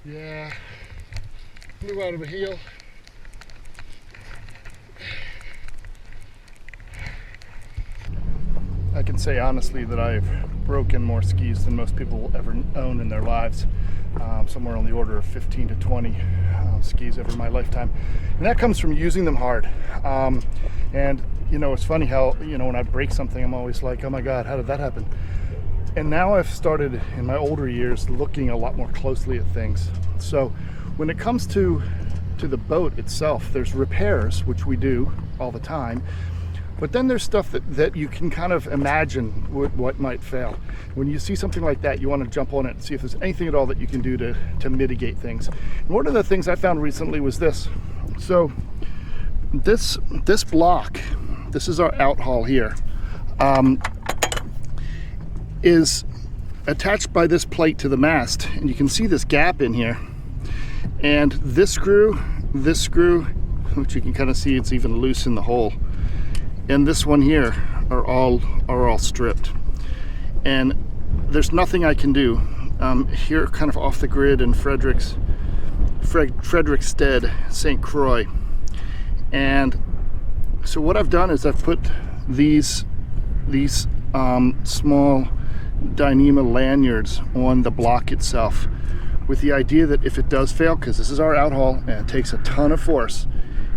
Yeah, blew out of a heel. I can say honestly that I've broken more skis than most people will ever own in their lives. Somewhere on the order of 15 to 20 skis over my lifetime. And that comes from using them hard. And you know, it's funny how, you know, when I break something, I'm always like, oh my God, how did that happen? And now I've started in my older years looking a lot more closely at things. So when it comes to the boat itself, there's repairs, which we do all the time. But then there's stuff that you can kind of imagine what might fail. When you see something like that, you want to jump on it and see if there's anything at all that you can do to mitigate things. And one of the things I found recently was this. So this block, this is our outhaul here, is attached by this plate to the mast. And you can see this gap in here. And this screw, which you can kind of see it's even loose in the hole, and this one here are all stripped, and there's nothing I can do here, kind of off the grid in Frederiksted, St. Croix. And so what I've done is I've put these small Dyneema lanyards on the block itself, with the idea that if it does fail, because this is our outhaul and it takes a ton of force,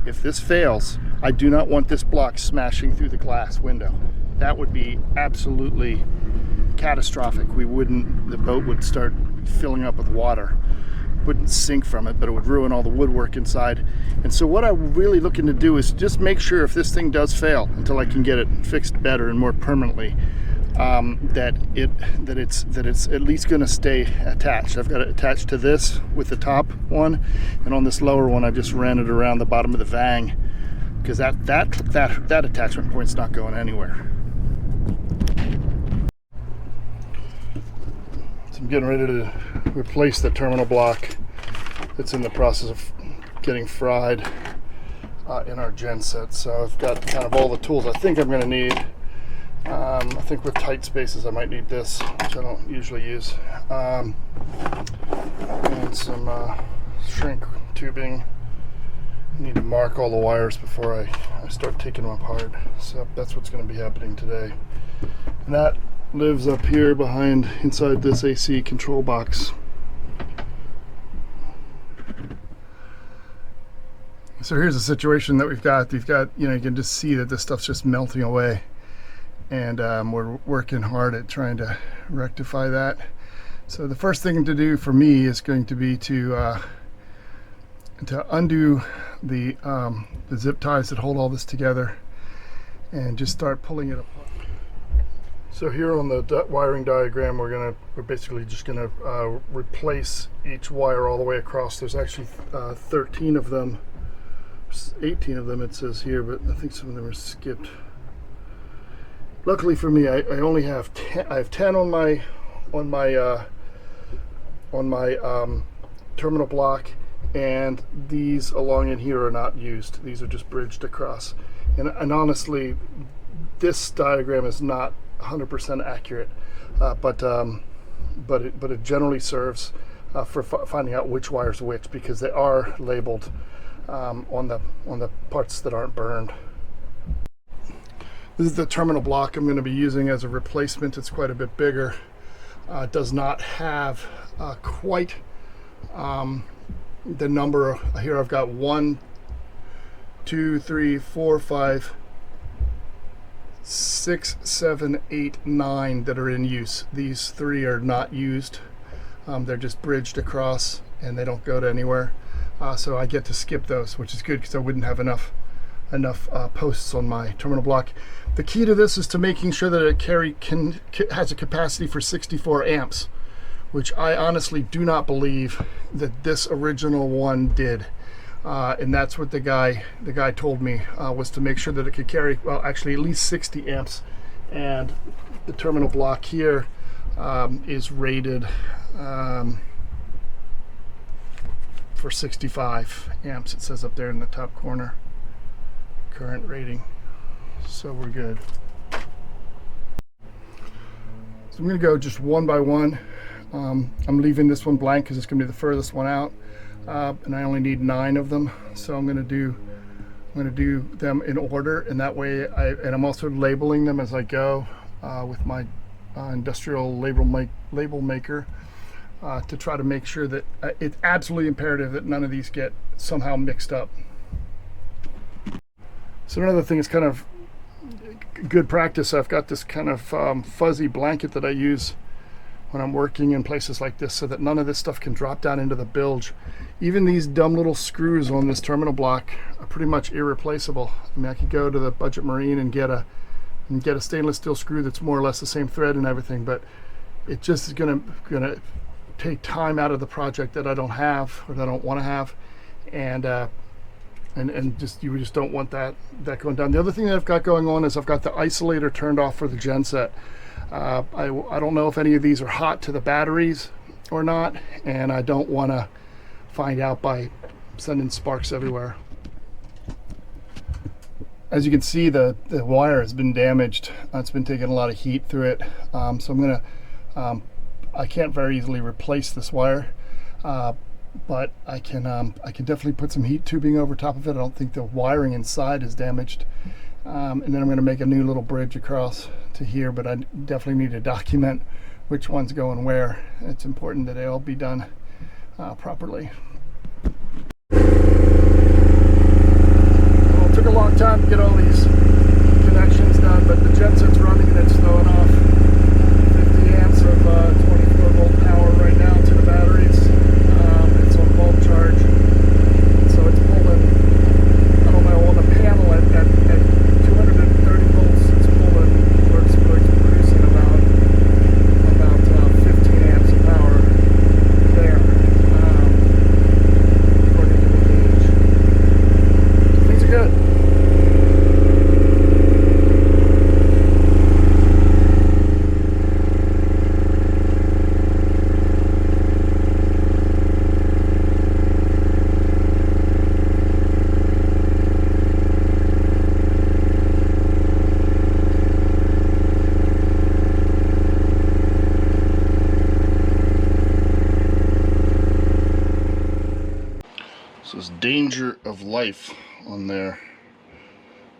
if this fails, I do not want this block smashing through the glass window. That would be absolutely catastrophic. The boat would start filling up with water. Wouldn't sink from it, but it would ruin all the woodwork inside. And so what I'm really looking to do is just make sure if this thing does fail, until I can get it fixed better and more permanently, that it's at least going to stay attached. I've got it attached to this with the top one, and on this lower one I just ran it around the bottom of the vang, because that attachment point's not going anywhere. So I'm getting ready to replace the terminal block that's in the process of getting fried in our Genset. So I've got kind of all the tools I think I'm going to need. I think with tight spaces I might need this, which I don't usually use, and some shrink tubing. I need to mark all the wires before I start taking them apart. So that's what's going to be happening today. And that lives up here inside this AC control box. So here's the situation that we've got. You know, you can just see that this stuff's just melting away. And we're working hard at trying to rectify that. So the first thing to do for me is going to be to undo the zip ties that hold all this together and just start pulling it apart. So here on the wiring diagram, we're basically just gonna replace each wire all the way across. There's actually 13 of them, 18 of them it says here, but I think some of them are skipped. Luckily for me, I only have 10. I have 10 on my terminal block, and these along in here are not used. These are just bridged across. And honestly, this diagram is not 100% accurate, but it generally serves for finding out which wire's which, because they are labeled on the parts that aren't burned. This is the terminal block I'm going to be using as a replacement. It's quite a bit bigger. It does not have quite the number. Here I've got 1, 2, 3, 4, 5, 6, 7, 8, 9 that are in use. These 3 are not used. They're just bridged across and they don't go to anywhere. So I get to skip those, which is good because I wouldn't have enough posts on my terminal block. The key to this is to making sure that it has a capacity for 64 amps, which I honestly do not believe that this original one did. And that's what the guy told me, was to make sure that it could carry, well, actually at least 60 amps. And the terminal block here is rated for 65 amps. It says up there in the top corner, current rating. So we're good. So I'm going to go just one by one. I'm leaving this one blank because it's going to be the furthest one out, and I only need 9 of them. So I'm going to do them in order, and that way I'm also labeling them as I go with my industrial label maker to try to make sure that it's absolutely imperative that none of these get somehow mixed up. So another thing is kind of good practice. I've got this kind of fuzzy blanket that I use when I'm working in places like this so that none of this stuff can drop down into the bilge. Even these dumb little screws on this terminal block are pretty much irreplaceable. I mean, I could go to the Budget Marine and get a stainless steel screw that's more or less the same thread and everything, but it just is gonna take time out of the project that I don't have or that I don't want to have, and you just don't want that going down. The other thing that I've got going on is I've got the isolator turned off for the Genset. I don't know if any of these are hot to the batteries or not, and I don't want to find out by sending sparks everywhere. As you can see, the wire has been damaged. It's been taking a lot of heat through it, so I'm gonna I can't very easily replace this wire, but I can definitely put some heat tubing over top of it. I don't think the wiring inside is damaged. And then I'm going to make a new little bridge across to here, but I definitely need to document which one's going where. It's important that they all be done properly. Well, it took a long time to get all these connections done, but the Genset's running and it's throwing off 50 amps of 24 volt power right now to the batteries. It's on bulk charge, so it's pulling, I don't know, on the panel at 230 volts, it's pulling, where it's producing about 15 amps of power there, according to the gauge. Things are good. Says danger of life on there.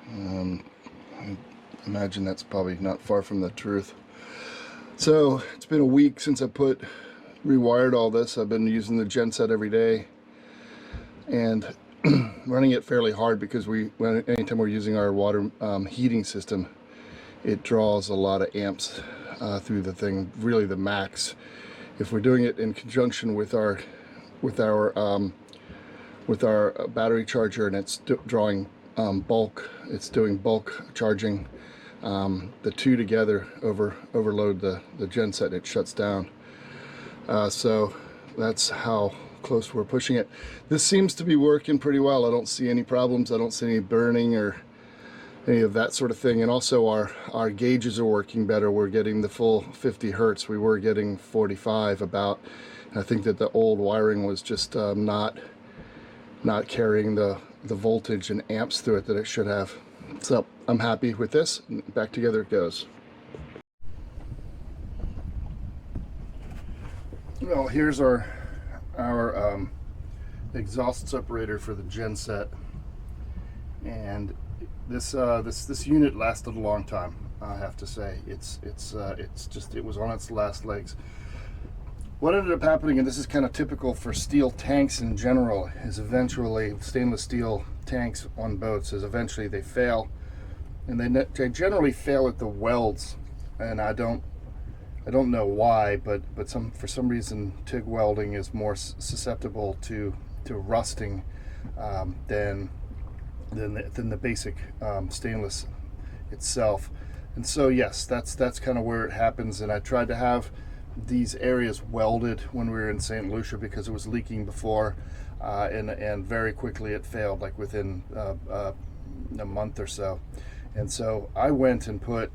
I imagine that's probably not far from the truth. So it's been a week since I rewired all this. I've been using the Genset every day and running it fairly hard because anytime we're using our water heating system, it draws a lot of amps through the thing, really the max. If we're doing it in conjunction with our battery charger and it's drawing bulk, it's doing bulk charging, the two together overload the Genset, it shuts down. So that's how close we're pushing it. This seems to be working pretty well. I don't see any problems. I don't see any burning or any of that sort of thing. And also our gauges are working better. We're getting the full 50 hertz. We were getting 45 about. And I think that the old wiring was just not carrying the voltage and amps through it that it should have. So I'm happy with this. Back together it goes. Well, here's our exhaust separator for the Genset, and this unit lasted a long time. I have to say, it was on its last legs. What ended up happening, and this is kind of typical for steel tanks in general, is eventually stainless steel tanks on boats is eventually they fail, and they generally fail at the welds, and I don't know why, but for some reason TIG welding is more susceptible to rusting than the basic stainless itself. And so yes, that's kind of where it happens. And I tried to have these areas welded when we were in St. Lucia because it was leaking before, and very quickly it failed, like within a month or so. And so I went and put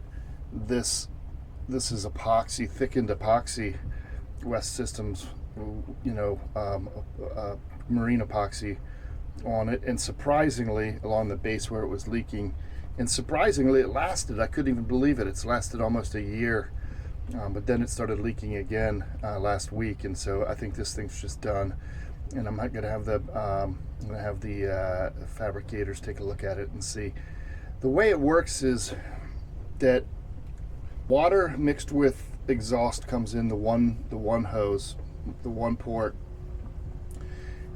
this is epoxy, thickened epoxy, West Systems, marine epoxy on it, and surprisingly along the base where it was leaking, and surprisingly it lasted. I couldn't even believe it. It's lasted almost a year, But then it started leaking again last week, and so I think this thing's just done. And I'm not going to have the fabricators take a look at it and see. The way it works is that water mixed with exhaust comes in the one hose, the one port,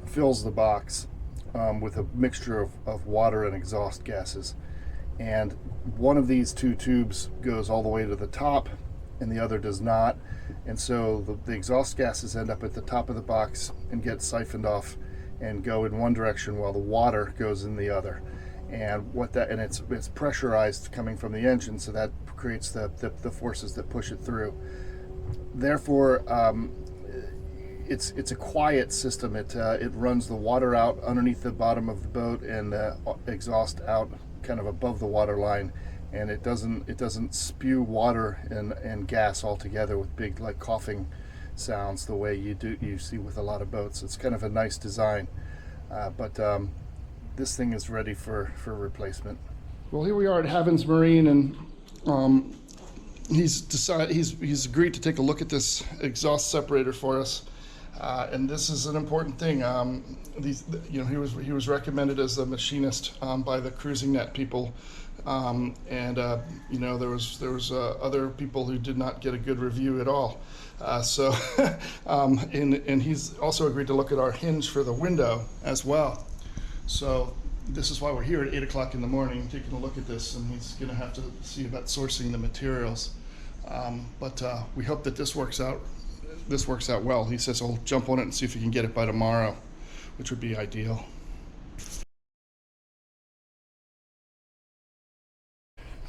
fills the box with a mixture of water and exhaust gases. And one of these two tubes goes all the way to the top and the other does not. And so the exhaust gases end up at the top of the box and get siphoned off and go in one direction while the water goes in the other. And it's pressurized coming from the engine, so that creates the forces that push it through. Therefore, it's a quiet system. It runs the water out underneath the bottom of the boat and the exhaust out kind of above the water line, and it doesn't spew water and gas all together with big like coughing sounds the way you see with a lot of boats. It's kind of a nice design, but this thing is ready for replacement. Well, here we are at Havens Marine, and he's agreed to take a look at this exhaust separator for us. And this is an important thing. He was recommended as a machinist by the cruising net people, and there was other people who did not get a good review at all. And he's also agreed to look at our hinge for the window as well. So this is why we're here at 8 o'clock in the morning taking a look at this, and he's going to have to see about sourcing the materials. But we hope that this works out. This works out well. He says he'll jump on it and see if he can get it by tomorrow, which would be ideal.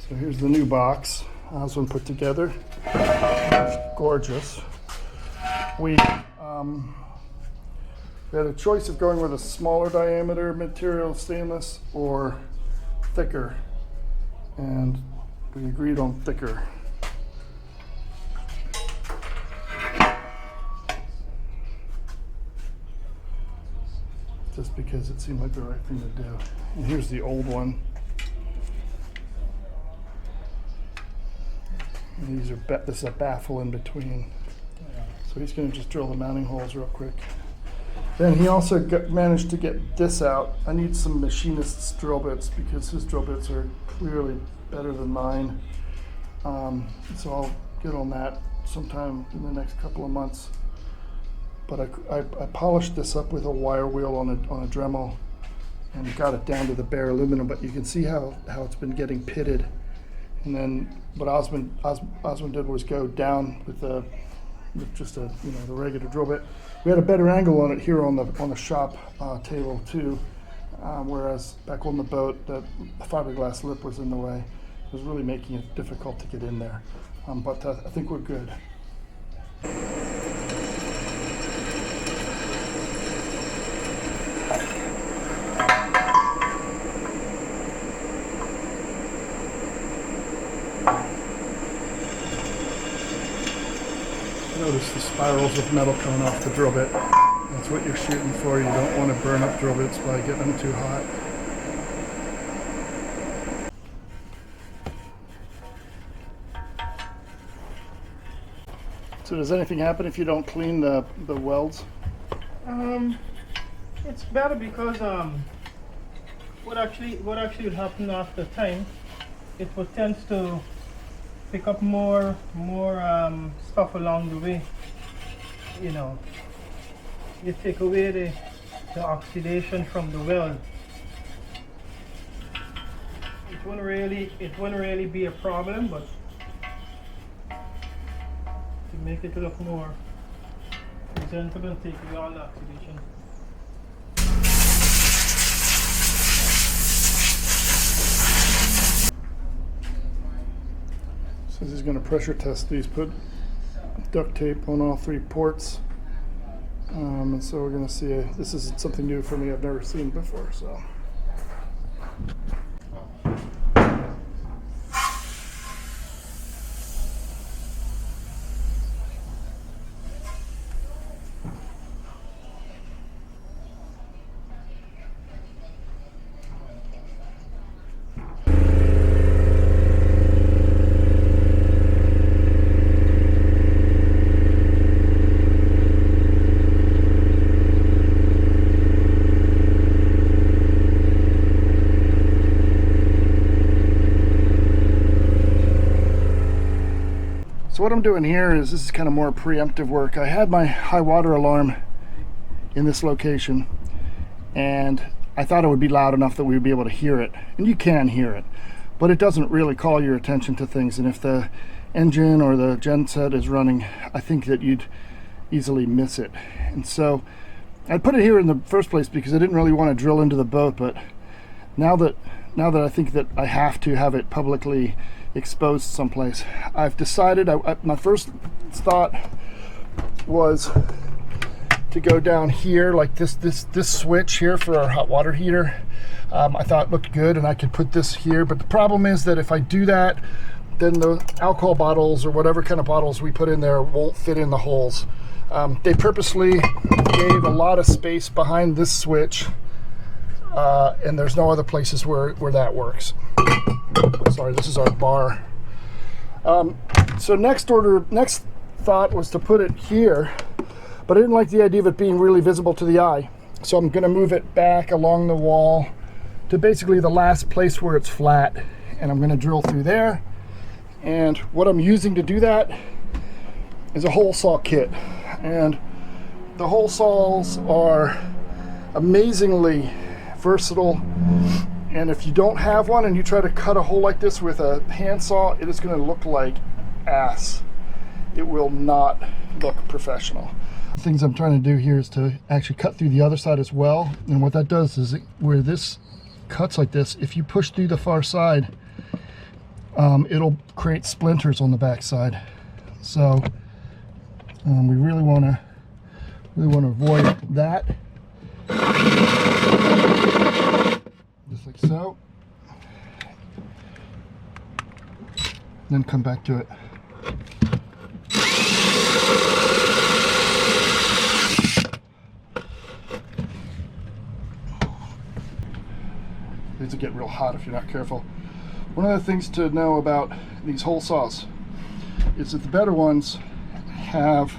So here's the new box Oswin put together. Gorgeous. We had a choice of going with a smaller diameter material, stainless, or thicker, and we agreed on thicker. Just because it seemed like the right thing to do. And here's the old one. And this is a baffle in between. So he's going to just drill the mounting holes real quick. Then he also managed to get this out. I need some machinist's drill bits because his drill bits are clearly better than mine. So I'll get on that sometime in the next couple of months. But I polished this up with a wire wheel on a Dremel and got it down to the bare aluminum. But you can see how it's been getting pitted. And then what Oswin did was go down with just the regular drill bit. We had a better angle on it here on the shop table too, whereas back on the boat the fiberglass lip was in the way. It was really making it difficult to get in there. But I think we're good. Notice the spirals of metal coming off the drill bit. That's what you're shooting for. You don't want to burn up drill bits by getting them too hot. So does anything happen if you don't clean the welds? It's better because what actually would happen after time, it would tend to pick up more stuff along the way. You take away the oxidation from the weld. It wouldn't really be a problem, but to make it look more presentable and take away all the oxidation. So he's going to pressure test these, put duct tape on all 3 ports. And so we're going to see, this is something new for me, I've never seen before. So. So what I'm doing here is, this is kind of more preemptive work. I had my high water alarm in this location, and I thought it would be loud enough that we would be able to hear it. And you can hear it, but it doesn't really call your attention to things. And if the engine or the genset is running, I think that you'd easily miss it. And so I put it here in the first place because I didn't really want to drill into the boat, but now that I think that I have to have it publicly exposed someplace, I've decided, my first thought was to go down here, like this switch here for our hot water heater. I thought it looked good and I could put this here, but the problem is that if I do that, then the alcohol bottles or whatever kind of bottles we put in there won't fit in the holes. They purposely gave a lot of space behind this switch, and there's no other places where that works. Sorry, this is our bar. So next thought was to put it here, but I didn't like the idea of it being really visible to the eye. So I'm gonna move it back along the wall to basically the last place where it's flat, and I'm gonna drill through there. And what I'm using to do that is a hole saw kit. And the hole saws are amazingly versatile. And if you don't have one and you try to cut a hole like this with a handsaw, it is going to look like ass. It will not look professional. The things I'm trying to do here is to actually cut through the other side as well. And what that does is, where this cuts like this, if you push through the far side, it'll create splinters on the back side. So we really want to avoid that. Just like so. Then come back to it. These will get real hot if you're not careful. One of the things to know about these hole saws is that the better ones have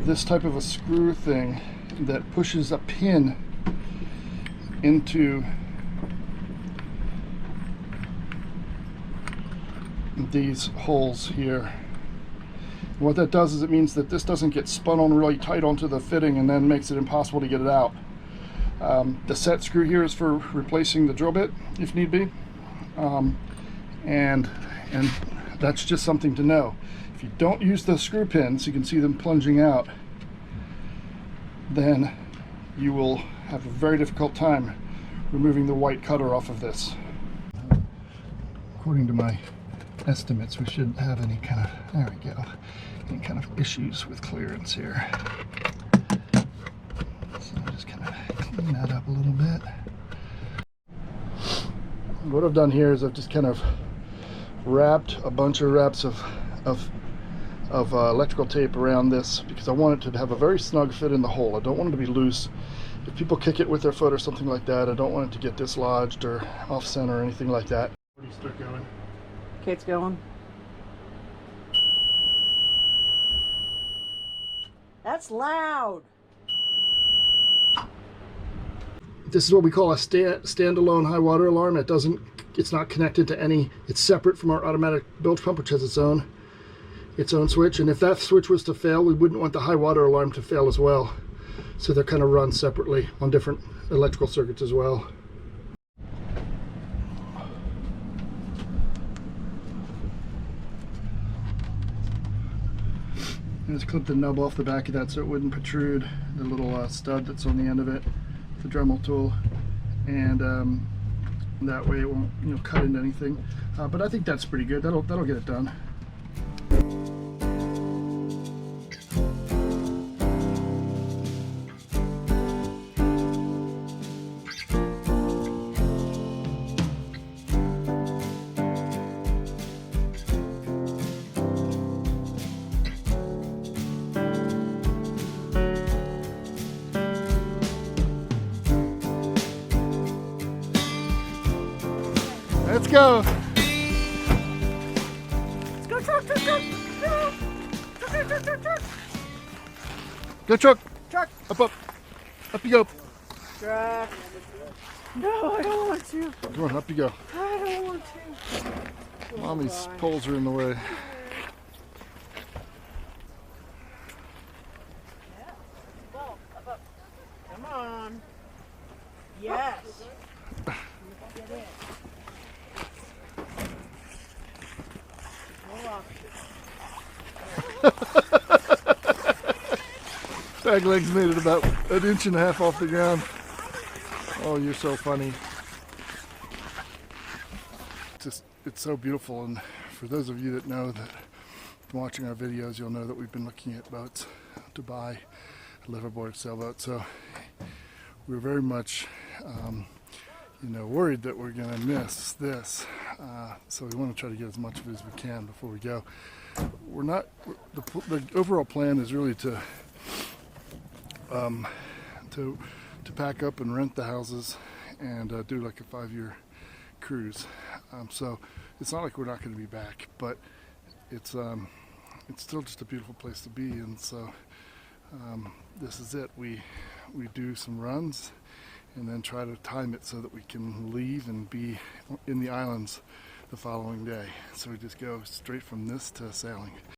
this type of a screw thing that pushes a pin into these holes here. What that does is it means that this doesn't get spun on really tight onto the fitting and then makes it impossible to get it out. The set screw here is for replacing the drill bit if need be, and that's just something to know. If you don't use the screw pins, you can see them plunging out, then you will have a very difficult time removing the white cutter off of this. According to my estimates, we shouldn't have any kind of, there we go, any kind of issues with clearance here. So I'll just kind of clean that up a little bit. What I've done here is I've just kind of wrapped a bunch of wraps of electrical tape around this because I want it to have a very snug fit in the hole. I don't want it to be loose. If people kick it with their foot or something like that, I don't want it to get dislodged or off center or anything like that. Where do you start going? Okay, it's going. That's loud. This is what we call a standalone high water alarm. It's not connected to any, it's separate from our automatic bilge pump, which has its own switch. And if that switch was to fail, we wouldn't want the high water alarm to fail as well. So they're kind of run separately on different electrical circuits as well. And just clip the nub off the back of that so it wouldn't protrude the little stud that's on the end of it, the Dremel tool, and that way it won't, cut into anything. But I think that's pretty good. That'll get it done. Let's go. Let's go, truck, truck, truck. Go truck. Truck. Up. Up you go. Truck. No, I don't want to. Come on, up you go. I don't want to. Mommy's poles are in the way. Bag legs made it about 1.5 inches off the ground. Oh, you're so funny. It's so beautiful, and for those of you that know that from watching our videos, you'll know that we've been looking at boats to buy a liveaboard sailboat. So we're very much, worried that we're going to miss this. So we want to try to get as much of it as we can before we go. We're not. The overall plan is really to pack up and rent the houses and do like a 5-year cruise. So it's not like we're not going to be back, but it's still just a beautiful place to be. And so this is it. We do some runs and then try to time it so that we can leave and be in the islands the following day. So we just go straight from this to sailing.